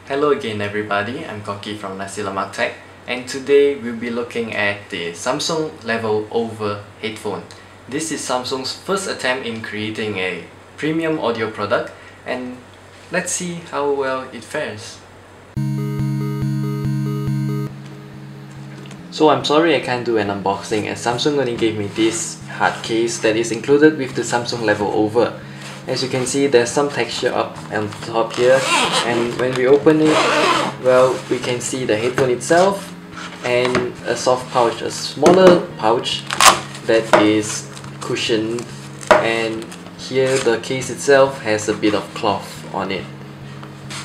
Hello again everybody, I'm Kok Kee from Nasi Lemak Tech, and today we'll be looking at the Samsung Level Over headphone. This is Samsung's first attempt in creating a premium audio product, and let's see how well it fares. So I'm sorry I can't do an unboxing as Samsung only gave me this hard case that is included with the Samsung Level Over. As you can see, there's some texture up on top here, and when we open it, well, we can see the headphone itself and a soft pouch, a smaller pouch that is cushioned, and here the case itself has a bit of cloth on it.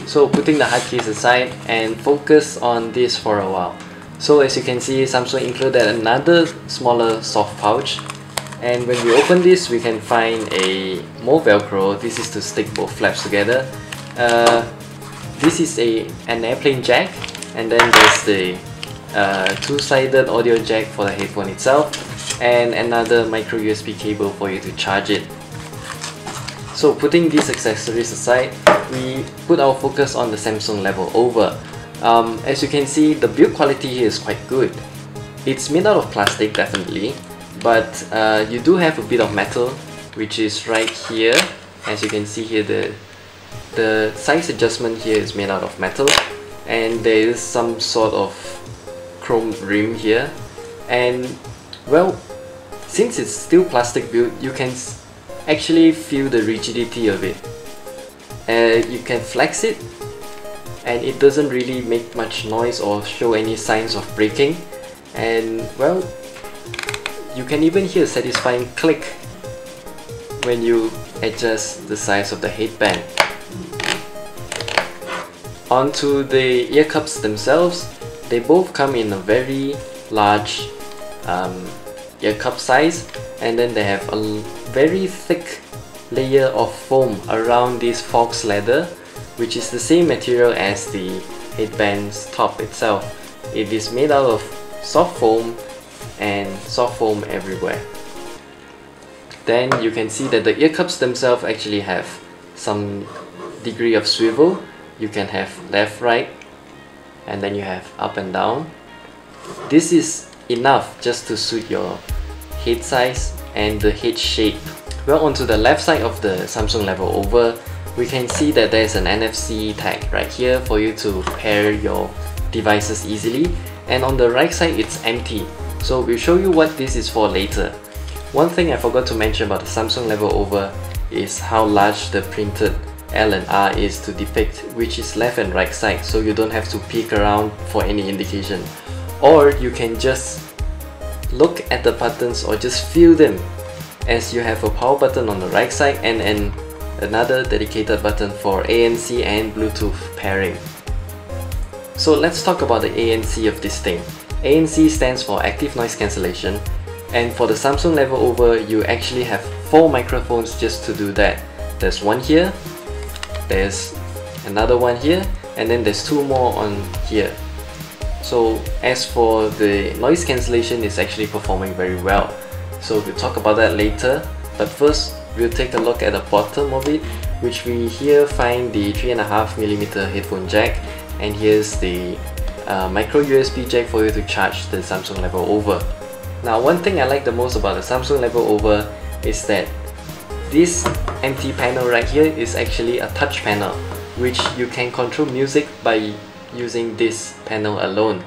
So putting the hard case aside and focus on this for a while. So as you can see, Samsung included another smaller soft pouch. And when we open this, we can find a more Velcro. This is to stick both flaps together. This is an airplane jack, and then there's the two-sided audio jack for the headphone itself, and another micro USB cable for you to charge it. So putting these accessories aside, we put our focus on the Samsung Level Over. As you can see, the build quality here is quite good. It's made out of plastic, definitely. But you do have a bit of metal, which is right here. As you can see here, the size adjustment here is made out of metal, and there is some sort of chrome rim here. And well, since it's still plastic built, you can actually feel the rigidity of it. You can flex it, and it doesn't really make much noise or show any signs of breaking. And well, you can even hear a satisfying click when you adjust the size of the headband. Onto the ear cups themselves, they both come in a very large ear cup size, and then they have a very thick layer of foam around this fox leather, which is the same material as the headband's top itself. It is made out of soft foam, and soft foam everywhere. Then you can see that the ear cups themselves actually have some degree of swivel. You can have left, right, and then you have up and down. This is enough just to suit your head size and the head shape. Well, onto the left side of the Samsung Level Over, we can see that there's an NFC tag right here for you to pair your devices easily, and on the right side it's empty. So we'll show you what this is for later. One thing I forgot to mention about the Samsung Level Over is how large the printed L and R is to depict which is left and right side, so you don't have to peek around for any indication. Or you can just look at the buttons or just feel them, as you have a power button on the right side and another dedicated button for ANC and Bluetooth pairing. So let's talk about the ANC of this thing. ANC stands for Active Noise Cancellation, and for the Samsung Level Over, you actually have 4 microphones just to do that. There's one here, there's another one here, and then there's 2 more on here. So as for the noise cancellation, it's actually performing very well. So we'll talk about that later, but first we'll take a look at the bottom of it, which we here find the 3.5mm headphone jack, and here's the micro USB jack for you to charge the Samsung Level Over. Now, one thing I like the most about the Samsung Level Over is that this empty panel right here is actually a touch panel, which you can control music by using this panel alone.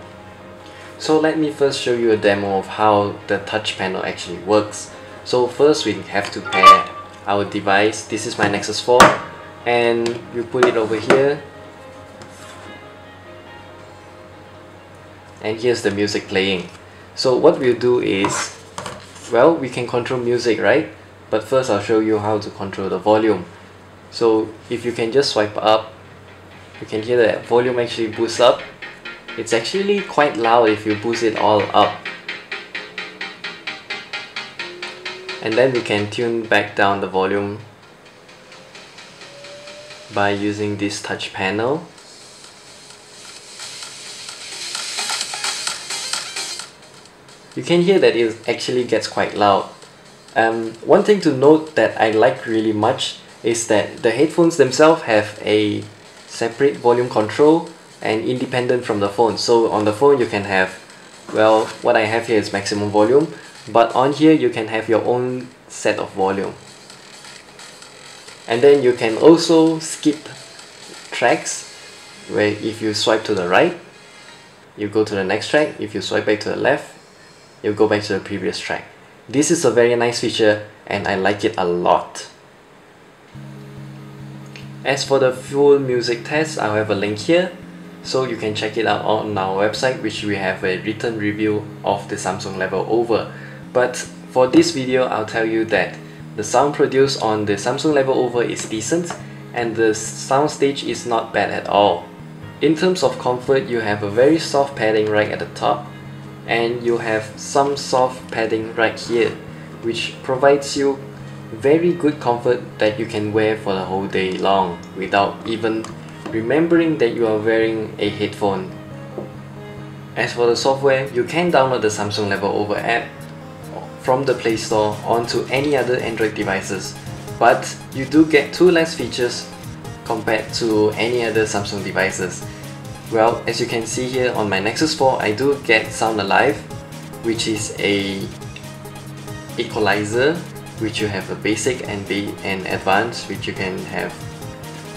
So let me first show you a demo of how the touch panel actually works. So first we have to pair our device. This is my Nexus 4, and we put it over here. And here's the music playing. So what we'll do is, well, we can control music, right? But first I'll show you how to control the volume. So if you can just swipe up, you can hear that volume actually boosts up. It's actually quite loud if you boost it all up. And then we can tune back down the volume by using this touch panel. You can hear that it actually gets quite loud. One thing to note that I like really much is that the headphones themselves have a separate volume control and independent from the phone. So on the phone you can have, well, what I have here is maximum volume, but on here you can have your own set of volume. And then you can also skip tracks, where if you swipe to the right, you go to the next track. If you swipe back to the left, you go back to the previous track. This is a very nice feature and I like it a lot. As for the full music test, I'll have a link here, so you can check it out on our website, which we have a written review of the Samsung Level Over. But for this video, I'll tell you that the sound produced on the Samsung Level Over is decent and the soundstage is not bad at all. In terms of comfort, you have a very soft padding right at the top, and you have some soft padding right here, which provides you very good comfort that you can wear for the whole day long without even remembering that you are wearing a headphone. As for the software, you can download the Samsung Level Over app from the Play Store onto any other Android devices, but you do get 2 less features compared to any other Samsung devices. Well, as you can see here on my Nexus 4, I do get Sound Alive, which is a equalizer, which you have a basic and advanced, which you can have,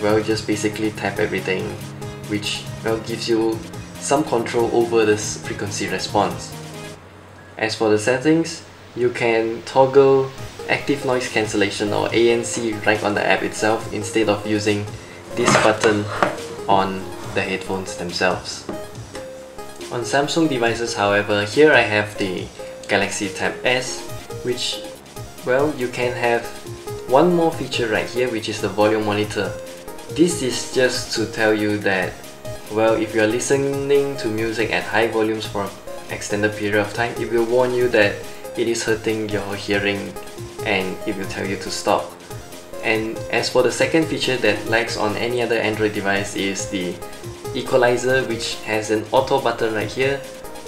well, just basically tap everything, which, well, gives you some control over this frequency response. As for the settings, you can toggle active noise cancellation or ANC right on the app itself instead of using this button on the headphones themselves. On Samsung devices, however, here I have the Galaxy Tab S, which, well, you can have one more feature right here, which is the volume monitor. This is just to tell you that, well, if you are listening to music at high volumes for an extended period of time, it will warn you that it is hurting your hearing and it will tell you to stop. And as for the second feature that lacks on any other Android device is the equalizer, which has an auto button right here,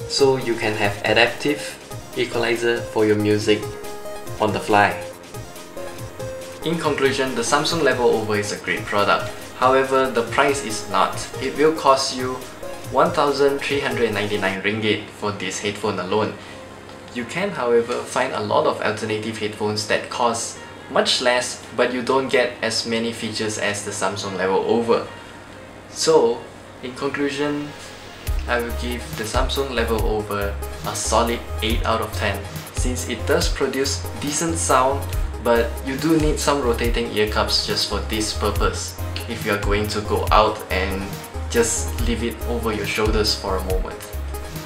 so you can have adaptive equalizer for your music on the fly. In conclusion, the Samsung Level Over is a great product. However, the price is not. It will cost you 1,399 ringgit for this headphone alone. You can, however, find a lot of alternative headphones that cost much less, but you don't get as many features as the Samsung Level Over. So, in conclusion, I will give the Samsung Level Over a solid 8 out of 10, since it does produce decent sound, but you do need some rotating ear cups just for this purpose if you are going to go out and just leave it over your shoulders for a moment.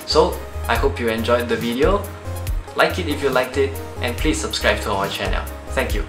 So, I hope you enjoyed the video. Like it if you liked it, and please subscribe to our channel. Thank you.